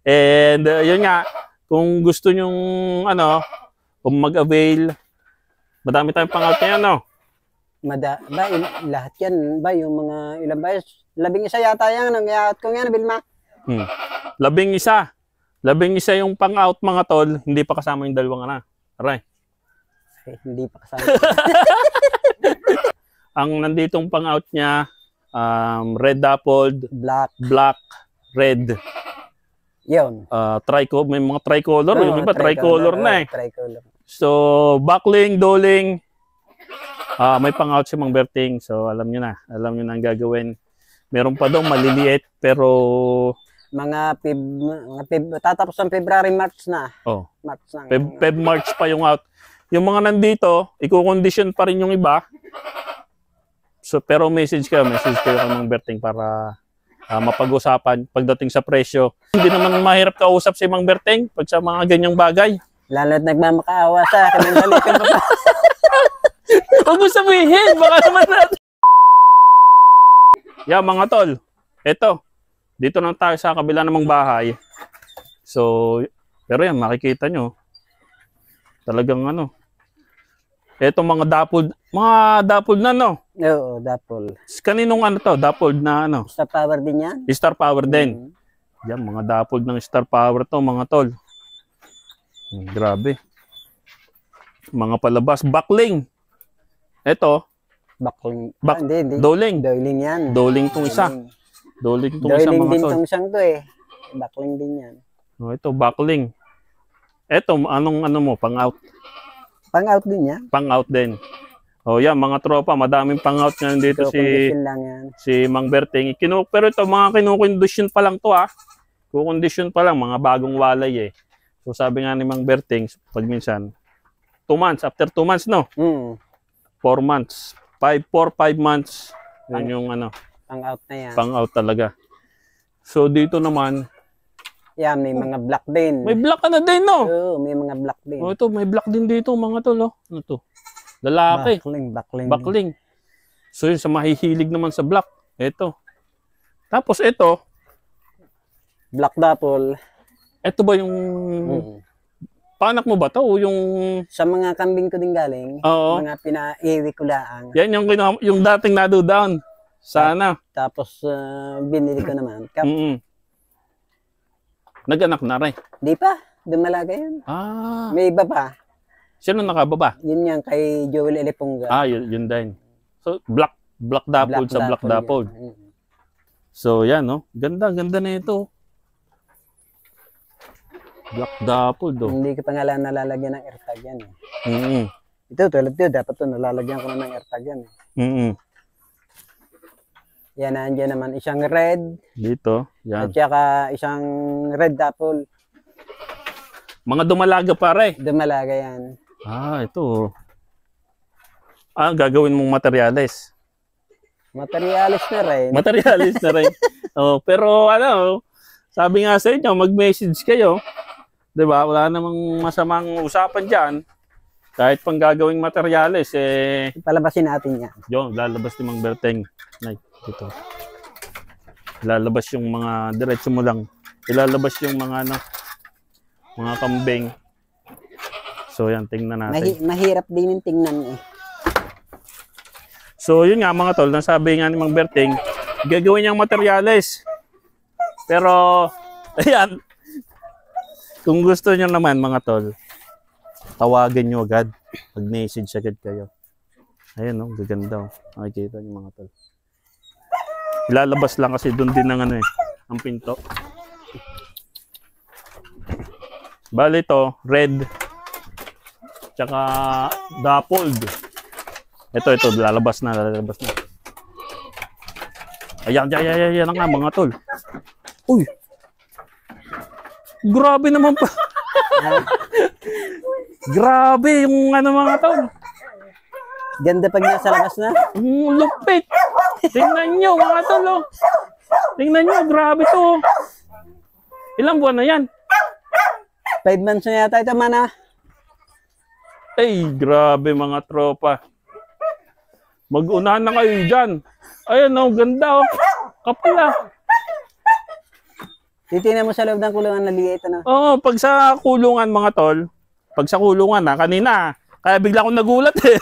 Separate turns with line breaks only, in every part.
And yun nga, kung gusto nyong ano, kung mag-avail, madami tayong pang-out ngayon, no?
Lahat yan ba yung mga ilan ba? 11 yata yan, ang i-out ko nga, Bilma.
11. 11 yung pang-out mga tol, hindi pa kasama yung dalawang na. Aray.
Hindi pa kasama.
Ang nanditong pang-out niya, red dappled, black, red.
Yun.
May mga tricolor. Yung iba, tricolor na eh.
Tricolor.
So, buckling, doling. May pang-out si Mang Berting. So, alam nyo na. Alam nyo na ang gagawin. Meron pa daw maliliit, pero...
tatapos ng February, March na.
March na. March pa yung out. Yung mga nandito, i-condition pa rin yung iba. So, pero message kayo kay Mang Berting para mapag-usapan pagdating sa presyo. Hindi naman mahirap kausap si Mang Berting pag sa mga ganyang bagay.
Lalo't nagmamakaawa sa akin ng halikan ko pa.
Huwag mo sabihin, baka naman natin. Yeah, mga tol, eto, dito na tayo sa kabila namang bahay. So, pero yan, makikita nyo, talagang ano, eto mga dappled na, no?
Oo, dappled.
Kaninong ano to? Dappled na ano?
Star Power din yan?
Star Power din. Yan, mga dappled ng Star Power to, mga tol. Grabe. Mga palabas. Buckling. Ito.
Buckling.
Hindi. Doling.
Doling yan.
Doling tong isa. Doling tong isa, mga tol.
Doling din tong isang to eh. Buckling din yan.
Ito, buckling. Ito, anong ano mo? Pang-out.
Pang-out din yan?
Pang-out din. Yan, mga tropa, madaming pang-out nga dito si Mang Berting. Pero ito, mga kinukondisyon pa lang to Kukondisyon pa lang, mga bagong walay eh. So sabi nga ni Mang Berting, pag minsan, 2 months, after 2 months, no? 4 months. 4, 5 months. Yun yung ano.
Pang-out na yan.
Pang-out talaga. So dito naman,
yan, may mga black din.
May black ka na din, no?
Oo, may mga black din.
Ito, may black din dito, mga tol, no? Ano to? Lalaki.
Buckling.
So yun, sa mahihilig naman sa black. Ito. Tapos ito.
Black dapple.
Ito ba yung... Panak mo ba to? O yung...
Sa mga kambing ko din galing.
Oo.
Mga pinaiwi ko lang.
Yan yung dating nado-down. Sana.
Tapos binili ko naman.
Nag-anak na rin.
Di pa. Dumalaga yan. May iba pa.
Sino nakababa?
Yun yan kay Joel Eliponga.
Yun din. So, black dappled sa black dappled. So, yan, no? Ganda na ito. Black dappled, oh.
Hindi ko pa nga nalalagyan ng AirTag yan, eh. Ito, tulad ito. Dapat ito, nalalagyan ko na ng AirTag yan, eh. Yan, nandiyan naman isang red.
Dito, yan.
At saka isang red dapple.
Mga dumalaga pare.
Dumalaga yan.
Ito. Gagawin mong materyales.
Materialis na rin.
Materialis na rin. Pero ano, sabi nga sa inyo, mag-message kayo. 'Di ba? Wala namang masamang usapan diyan. Kahit pang gagawing materyales
palabasin natin 'yan.
Yung lalabas ni Mang Berting. Dito. Lalabas yung mga diretso mo lang. Ilalabas yung mga mga kambing. So yan, tingnan natin.
Mahirap din yung tingnan eh.
So yun nga mga tol, nasabi nga ni Mang Berting, gagawin niyang materyales. Pero, ayan, kung gusto niyo naman mga tol, tawagan niyo agad. Mag-message agad kayo. Ayan o, gaganda o. Makikita niyo mga tol. Ilalabas lang kasi doon din ang ang pinto. Bali ito, red. Tsaka dappled. Ito, lalabas na. Ayan na nga mga tol. Uy! Grabe naman pa. Grabe yung mga tol.
Ganda pag nasa labas na.
Lupit. Tingnan nyo mga tol. Tingnan nyo, grabe to. Ilang buwan na yan?
5 months na yata ito, mana.
Ay, grabe mga tropa. Mag-unahan na kayo dyan. Ayan o, ganda o. Kapala.
Titingnan mo sa loob ng kulungan na liit, ano?
Oo, pag sa kulungan mga tol, pag sa kulungan kanina, kaya bigla akong nagulat eh.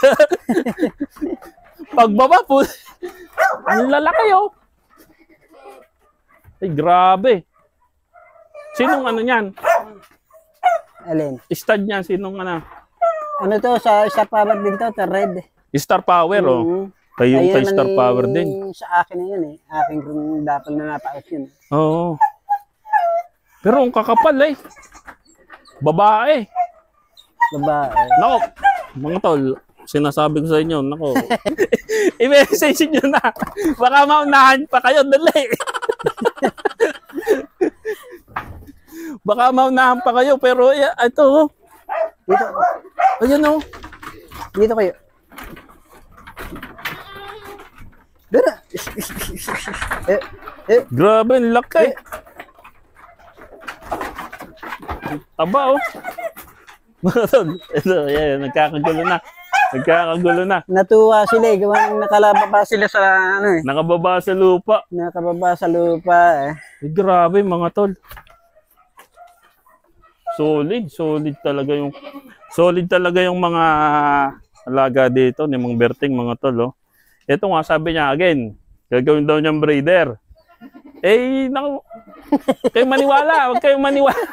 Pagbaba po, ang lalaki oh. Ay, grabe. Sinong ano niyan?
Alin?
Stud niyan, sinong ano?
Ano to, sa power din to, red.
Star Power oh. Kayo
Ayun
kay
naman
Star Power din.
Sa akin na yun eh. Aking dapal na napaot yun.
Oo. Pero ang kakapal eh. Babae.
Babae.
Nako, mga tol, sinasabi ko sa inyo, nako. I-message nyo na. Baka maunahan pa kayo, dali. Baka maunahan pa kayo, pero ito oh.
Dito.
Ayan oh.
Dito kayo. Dito.
Grabe, ang laki. Taba oh. Mga tol, ito, yan, nagkakagulo na. Nagkakagulo na.
Natuwa sila eh. Gawang nakalababa sila sa ano eh.
Nakababa sa lupa.
Nakababa sa lupa eh.
Grabe mga tol. Solid talaga yung mga alaga dito ni Mang Berting mga tol oh. Ito nga sabi niya again, gagawin daw niyang breeder. Eh naku, kayo maniwala, huwag kayong maniwala.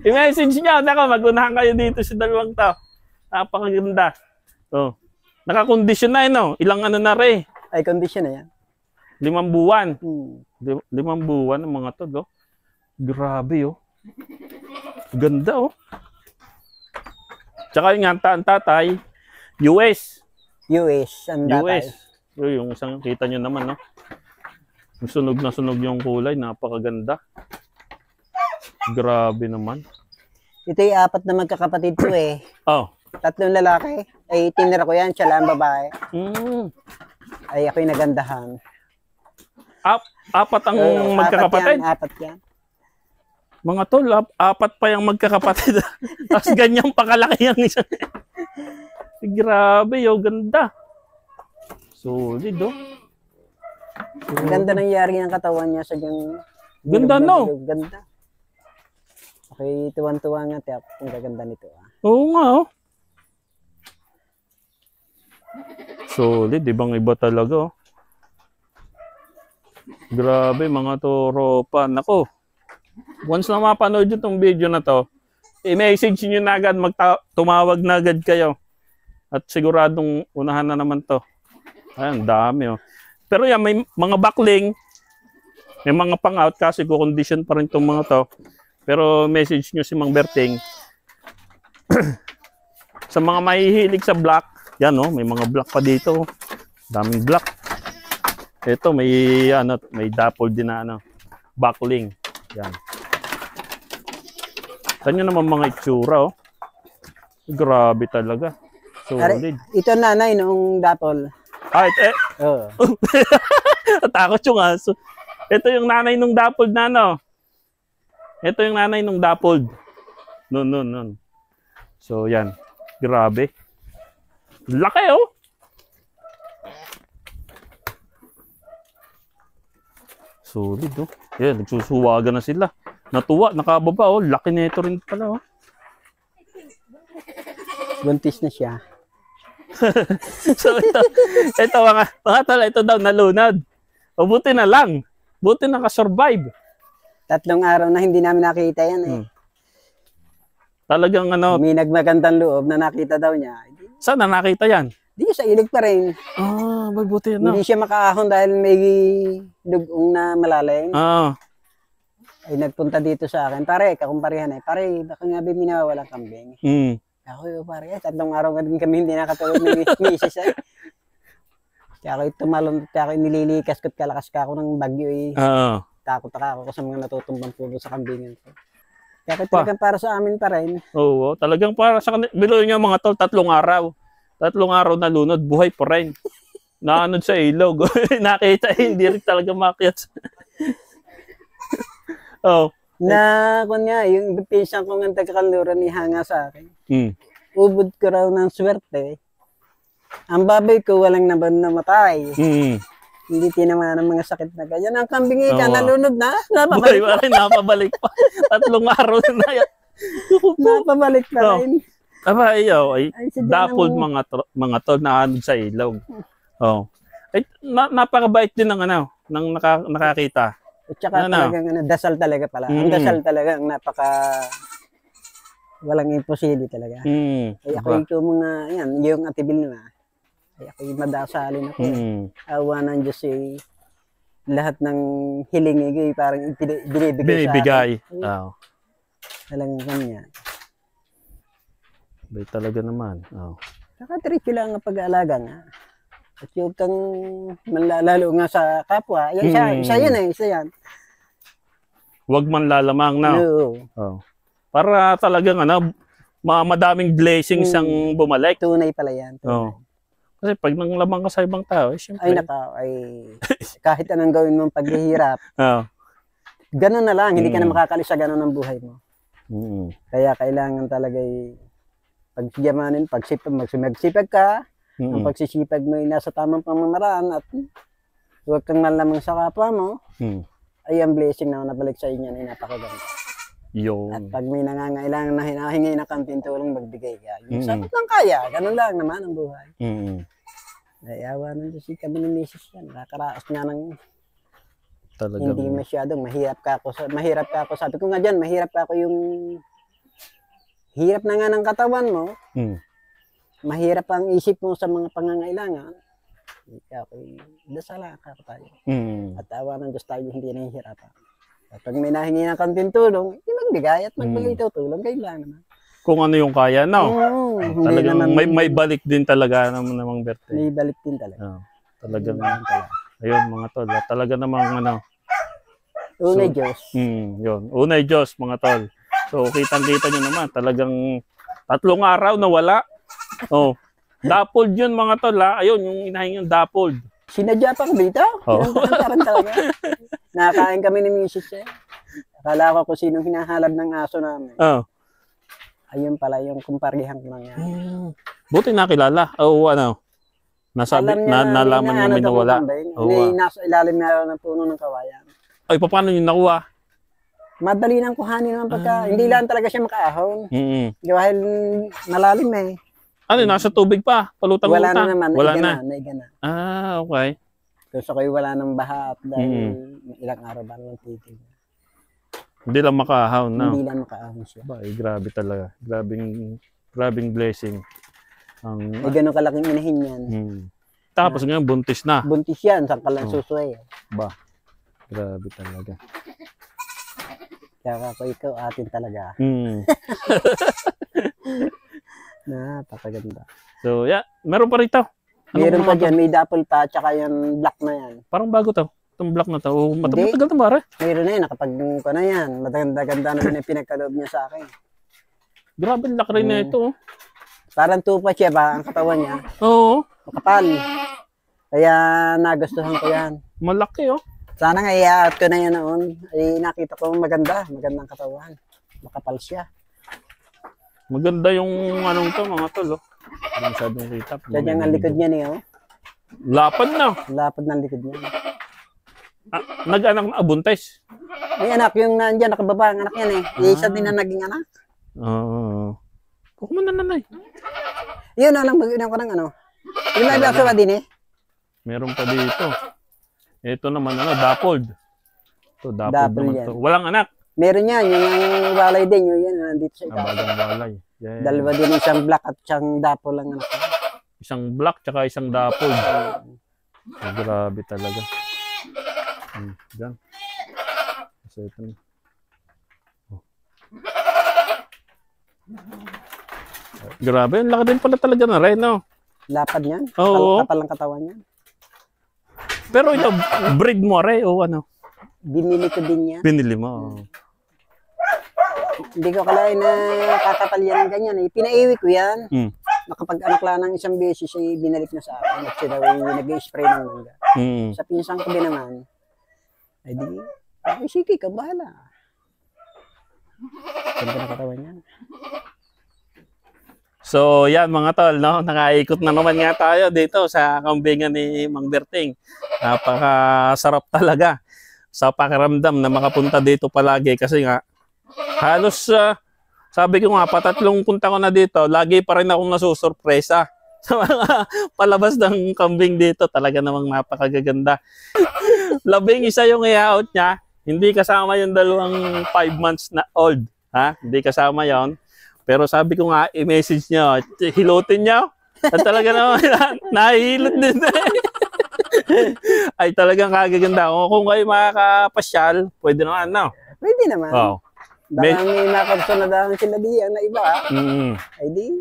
I-message niya, nako mag-unahan kayo dito sa dalawang tao. Napakaganda. Oh. Naka-condition na no. Ilang ano na rin.
Ay condition na yan.
5 buwan. 5 buwan ang mga tol oh. Grabe oh. Ganda oh. Tsaka yung ang tatay, US.
Ang tatay.
US. Yung isang kita nyo naman no. Yung sunog na sunog yung kulay, napakaganda. Grabe naman.
Ito yung 4 na magkakapatid ko eh.
Oh.
3 lalaki. Ay tinira ko yan, siya lang babae. Ay ako'y nagandahan.
4 ang magkakapatid?
4 yan.
Mga tol, 4 pa yung magkakapatid. Tapos ganyang pakalaki yung isa. Grabe, yo, ganda. Solid, oh.
Ang ganda ng yari ng katawan niya sa gang.
Ganda, no?
Ganda. Okay, tuwan-tuwa nga, tiap. Ang gaganda nito, ah.
Oo nga, oh. Solid, ibang-iba talaga, oh. Grabe, mga toropa. Nako. Once na mapanood nyo itong video na to, i-message nyo na agad, tumawag na agad kayo. At siguradong unahan na naman to. Ayan, dami oh. Pero yan, may mga backling, may mga pang-out kasi condition pa rin itong mga to. Pero message nyo si Mang Berting. Sa mga mahihilig sa black, yan oh, may mga black pa dito. Daming black. Ito, may dapple din na backling. Yan. Kanya naman mga itsura, oh. Grabe talaga. Solid.
Ito nanay noong dapol.
Oo. Takot yung aso. Ito yung nanay nung dapol na, no? Ito yung nanay nung dapol. Nun. So, yan. Grabe. Laki, oh. Solid, oh. Yan, nagsusuwagan na sila. Natuwa, nakababa, oh. Laki nito rin pala, oh.
Buntis na siya.
So, ito mga tala, ito daw nalunod. O, buti na lang. Buti nakasurvive.
3 araw na hindi namin nakita yan, eh.
Talagang
may nagmagandang loob na nakita daw niya.
Saan na nakita yan?
Di sa ilig pa rin.
Mabuti na.
Hindi siya makaahon dahil may dugong na malalim. Ay nagpunta dito sa akin. Pare, kakumparihan eh. Pare, baka nga biminawa walang kambing. Ako, pare, 3 araw nga din kami hindi nakatulog ni misis eh. Kaya ako'y tumalon, kaya ako'y nililikas ko't kalakas ka ako ng bagyo eh. Takot ako sa mga natutumbang pulo sa kambingan ko. Kaya talagang para sa amin pa rin. Oo,
talagang para sa kanila. Biluin nyo mga tol, 3 araw. 3 araw na lunod, buhay pa rin. Naanod sa ilog. Nakita hindi rin talaga makiat.
Yung pinsan ko ng taga-Kanluran ni hanga sa akin. Ubod ko raw ng swerte. Ang baboy ko walang naman namatay. Hindi tinamaan ng mga sakit na ganyan. Ang kambing ka,
Oo.
nalunod na.
Buhay
Napabalik,
pa rin, napabalik pa. 3 araw na yan.
napabalik pa
Oo.
rin.
Aba, ayaw, ay,
Ay, sadya
dappled
ng-
mga tol na anod sa ilog. Oh. Ay, napakabait din ng ng nakakita.
At saka talagang dasal talaga pala. Ang dasal talaga, ang walang imposible talaga. Ay ako yung mga, yan, yung atibil na. Ay ako yung madasalin ako. Awa ng Diyos lahat ng hiling parang binibigay sa akin.
Oo.
Talagang kanya.
Bay talaga naman. Oh.
Saka diretso lang ang pag-aalaga nga. At yung kang manlalalo nga sa kapwa, isa yan.
Huwag man lalamang na.
No.
Oh. Para talagang madaming blessings ang bumalik.
Tunay pala yan. Tunay.
Oh. Kasi pag nang lamang ka sa ibang tao, syempre.
Kahit anong gawin mong paghihirap, ganun na lang, hindi ka na makakalis sa ganun ang buhay mo. Kaya kailangan talaga pagsiyamanin, magsipag ka, ang pagsisipag mo ay nasa tamang pamamaraan at huwag kang malamang sa kapwa mo, ay ang blessing na nabalik sa inyo ay napakaganda. At pag may nangangailangan na hinahingi na kanting tulong, magbigay ka. Yung sapat lang kaya, ganun lang naman ang buhay. Nayawa ng Diyos kami ni Mrs. yan. Nakakaraos nga ng talagang hindi masyadong mahirap ka ako. Sabi ko nga dyan, mahirap ka ako yung hirap na nga ng katawan mo. Mahirap ang isip mo sa mga pangangailangan. Dasala ka tayo. At awa ng Diyos tayo hindi nahihirapan. At pag may nahingi ng kanting tulong, hindi magbigay at magbigay tulong. Kayo lang naman.
Kung ano yung kaya, no? Talagang may balik din talaga namang Berte.
May balik din talaga.
Talagang, ayun mga tol. Talaga namang
Unay Diyos.
Yun. Unay Diyos, mga tol. So, kitang-kita nyo naman. Talagang 3 araw na wala. Oh. Dappled yun, mga tol. Ayun, yung inahin yung dappled.
Sinadya pa ko dito? Talaga. Nakakain kami ni Mrs. Akala ko kung sinong hinahalab ng aso namin. Ayun pala yung kumparihan ko lang yan.
Buti nakilala. Nalaman niya may nawala.
Nasa ilalim na ng puno ng kawayan.
Ay, paano yung nakuha?
Madali nang kuhanin naman pagka, hindi lang talaga siya makaahon. Dahil malalim
nasa tubig pa? Palutang-lutang?
Wala na naman.
Wala na.
Naigana.
Okay.
Gusto ko wala ng baha at dahil ilang araw ba lang titig.
Hindi lang makaahon, no?
Hindi lang makaahon siya.
Grabe talaga. Grabing blessing.
May ganun kalaking inahin yan.
Tapos ngayon, buntis na.
Buntis yan. Saan ka lang susuway.
Grabe talaga.
Kaya ako ikaw, atin talaga. Napakaganda.
So, meron pa rito.
Meron pa dyan. May dapple pa, tsaka yung black na yan.
Parang bago to. Itong black na to. Matagal na ba,
Meron na yan. Nakapag ko na yan. Maganda-ganda na yung pinagkaloob niya sa akin.
Grabe, laki rin na ito.
Parang tupa siya ba, ang katawan niya?
Oo.
Makapal. Kaya nagustuhan ko yan.
Malaki,
Sana nga i-out ko na yan noon. Ay nakita ko magandang katawan. Makapal siya.
Maganda yung mga tol, Masyadong kita.
Diyan ang likod niya niya,
Lapad na.
Lapad ng likod niya.
Nag-anak na buntis.
May anak yung nandiyan, nakababa ang anak yan Isa din na naging anak.
Huwag mo na nanay.
Yun lang, mag-inom ko ng Yung may blaso ba din
Meron pa dito. Ito naman, dappled. Ito, dappled naman
yan.
Walang anak.
Meron yan, yung walay din, yun, nandito sa itaas.
Bagang walay. Yeah.
Dalawa din, isang black at isang dapple lang anak.
Isang black, tsaka isang dappled. Grabe talaga. Diyan. So, ito na. Grabe, ang laki din pala talaga na rin,
Lapad niyan?
Oo.
Kapal ang katawan niyan.
Pero ito, breed mo, o
Binili ko din yan.
Binili mo,
Hindi ko kalain na kakapal yan ng ganyan. Pinaiwi ko yan. Nakapag-anak lang ng isang beses, binalik na sa akin. At sila nag-spray ng mangga. Sa pinsang ko din naman, ay di, sige, ka bahala. Ganda na katawan yan.
So, yan mga tol, no? Nakaikot na naman nga tayo dito sa kambingan ni Mang Berting. Napakasarap talaga sa pakiramdam na makapunta dito palagi kasi nga halos sabi ko nga patatlong punta ko na dito, lagi pa rin akong nasusurpresa sa mga palabas ng kambing dito. Talaga namang napakagaganda. 11 yung i-out niya, hindi kasama yung dalawang 5 months na old. Ha? Hindi kasama yon. Pero sabi ko nga, i-message nyo, hilutin nyo. At talaga naman, nahihilot din. Ay talagang kagaganda. Kung kayo makakapasyal, pwede naman, no?
Pwede naman.
Oh.
Baka may makasunadahan sila diyan na iba. Ay di,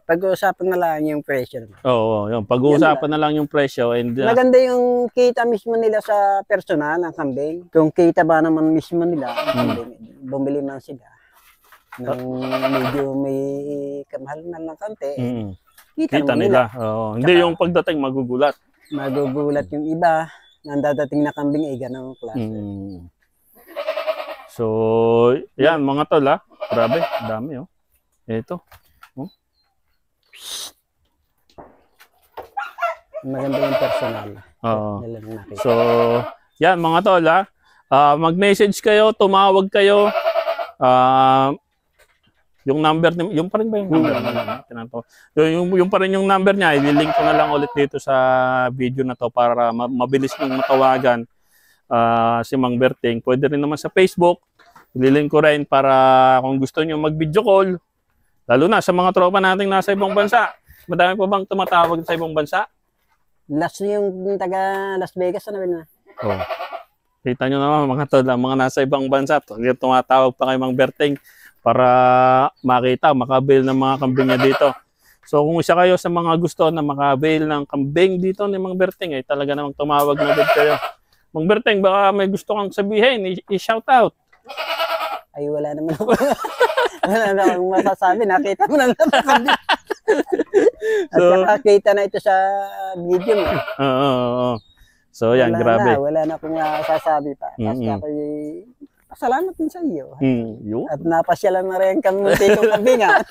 pag-uusapan na lang yung presyo.
Oo, yun. Pag-uusapan na lang yung presyo. And,
maganda yung kita mismo nila sa personal ng kambing. Kung kita ba naman mismo nila, kambing, bumili man sila. Nung medyo may kamahal na lang kante, kita nila.
Oo. Hindi yung pagdating magugulat.
Magugulat yung iba, nang dadating na kambing ay ganang klase.
So, yan mga tol ha. Grabe, dami oh. Ito. Oh.
Maganda yung personal.
So, yan mga tol ha. Mag-message kayo, tumawag kayo. Yung number, yung pa rin ba yung number? Yung pa rin yung number niya, i-link ko na lang ulit dito sa video na to para mabilis nyung matawagan si Mang Berting. Pwede rin naman sa Facebook, i-link ko rin para kung gusto nyo mag-video call, lalo na sa mga tropa nating nasa ibang bansa. Madami pa bang tumatawag sa ibang bansa?
Last yung taga Las Vegas na na.
Oh. Kita nyo naman mga tol, mga nasa ibang bansa, tumatawag pa kay Mang Berting para makita, makabail ng mga kambing niya dito. So kung isa kayo sa mga gusto na makabail ng kambing dito ni Mang Berting, ay talaga namang tumawag na din kayo. Mang Berting, baka may gusto kang sabihin, i-shout out.
Ay wala naman ako. Wala na akong masasabi, nakita mo na lang kambing. At nakakita na ito sa video mo.
Oo. So yan, grabe.
Wala na akong masasabi pa. Kasi ako pasalamat din sa iyo. At napasyalan na rin kami ng kambing ha.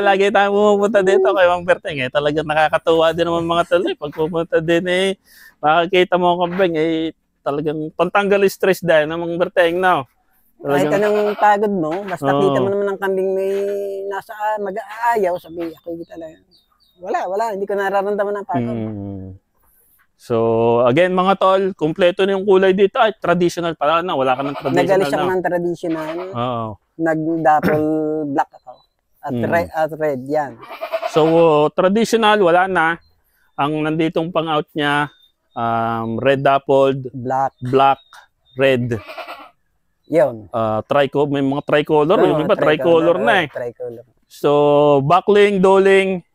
Lagi tayo pumunta dito kay Mang Berting eh. Talagang nakakatuwa din naman mga tol. Pag pumunta din eh, makakita mo ang kambing eh, talagang pantanggal stress dahil ng Mang Berting, no?
Kahit anong pagod mo, basta kita mo naman ang kambing may nasa mag-aayaw, sabi ako talaga. Wala, hindi ko nararamdaman ng pagod. So, again mga tol, kumpleto na yung kulay dito. Ay, traditional pala na. Wala ka ng traditional. Nagalis ako ng traditional. Nag-double black ako. At red, yan.
So, traditional, wala na. Ang nanditong pang-out niya, red dappled, black, red.
Yun.
May mga tricolor. Yung iba, tricolor na eh.
Tricolor.
So, buckling, doling,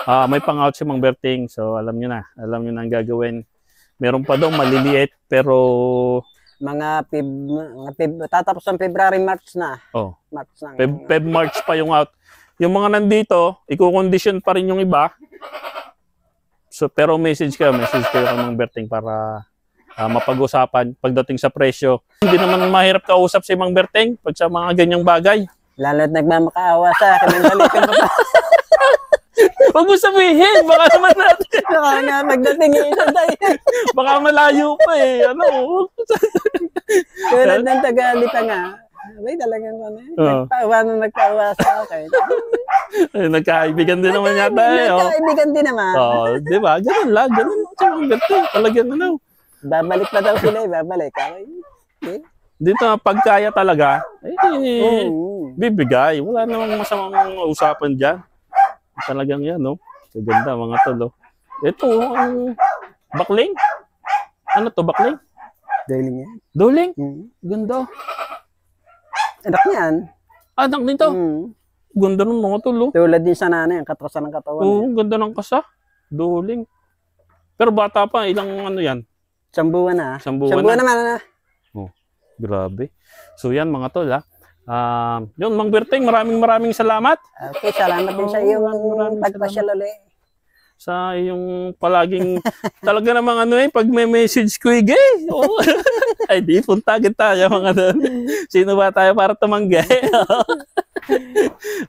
may pang-out si Mang Berting. So, alam nyo na ang gagawin. Meron pa daw maliliit, pero
mga tatapos ng February, March na.
March pa yung out. Yung mga nandito, i-condition pa rin yung iba. So, pero message kayo kay Mang Berting para mapag-usapan pagdating sa presyo. Hindi naman mahirap kausap si Mang Berting pag sa mga ganyang bagay.
Lalo't nagmamakaawa sa akin ng halikan pa.
Huwag mo sabihin, baka naman natin.
Baka nga magdating isa tayo.
Baka malayo pa eh.
Tulad ng tagalita nga. May talagang ano eh. Nagpaawa sa akin.
Nagkaibigan din naman yata eh.
Nagkaibigan din naman.
Di ba? Ganun lang. Talagang ano.
Babalik na daw sila eh. Babalik.
Dito pagkaya talaga, bibigay. Wala namang masamang usapan dyan. Talagang yan, no? Kaganda, mga tol, oh. Ito, ang bakling. Ano to, bakling?
Doling yan.
Doling? Ganda.
Anak niyan.
Anak nito? Ganda ng mga tol, oh.
Tulad din sa nanay, ang katrasan ng katawan.
Oo, ganda ng kasa. Doling. Pero bata pa, ilang ano yan?
Sambuan na.
Sambuan
naman na.
Oh, grabe. So yan, mga tol, ha. Yun, Mang Berting, maraming salamat.
Okay, salamat din sa iyo pagpasyal ulit.
Sa iyong palaging talaga namang ano eh, pag may message ko eh, ay di punta kita tayo mga doon. Sino ba tayo para tumanggi?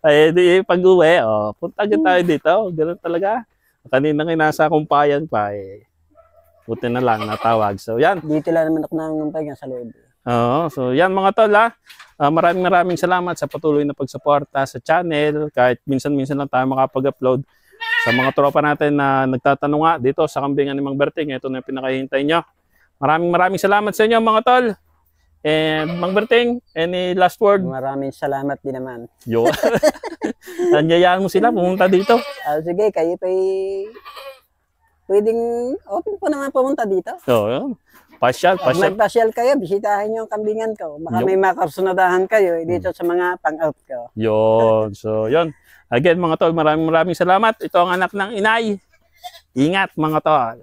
Ay, di pag-uwi, punta agad tayo dito. Ganun talaga. Kanina nasa kumpayan pa eh. Buti na lang natawag. So yan.
Dito lang naman ako nangungumpay sa loob.
Oo, so yan mga tol ha. Maraming salamat sa patuloy na pagsuporta sa channel. Kahit minsan-minsan lang tayo makapag-upload. Sa mga tropa natin na nagtatanong nga dito sa kambingan ni Mang Berting, ito na yung pinakahintay nyo. Maraming salamat sa inyo mga tol. And Mang Berting, any last word?
Maraming salamat din naman.
Yo. Anyayaan mo sila pumunta dito.
Sige, kayo pa pwedeng open po naman pumunta dito.
Oo. Pasyal.
Magpasyal kayo, bisitahin yung kambingan ko. Baka may makasunadahan kayo dito sa mga pang-out ko.
Yun. So, yun. Again, mga tol, maraming salamat. Ito ang anak ng inay. Ingat, mga tol.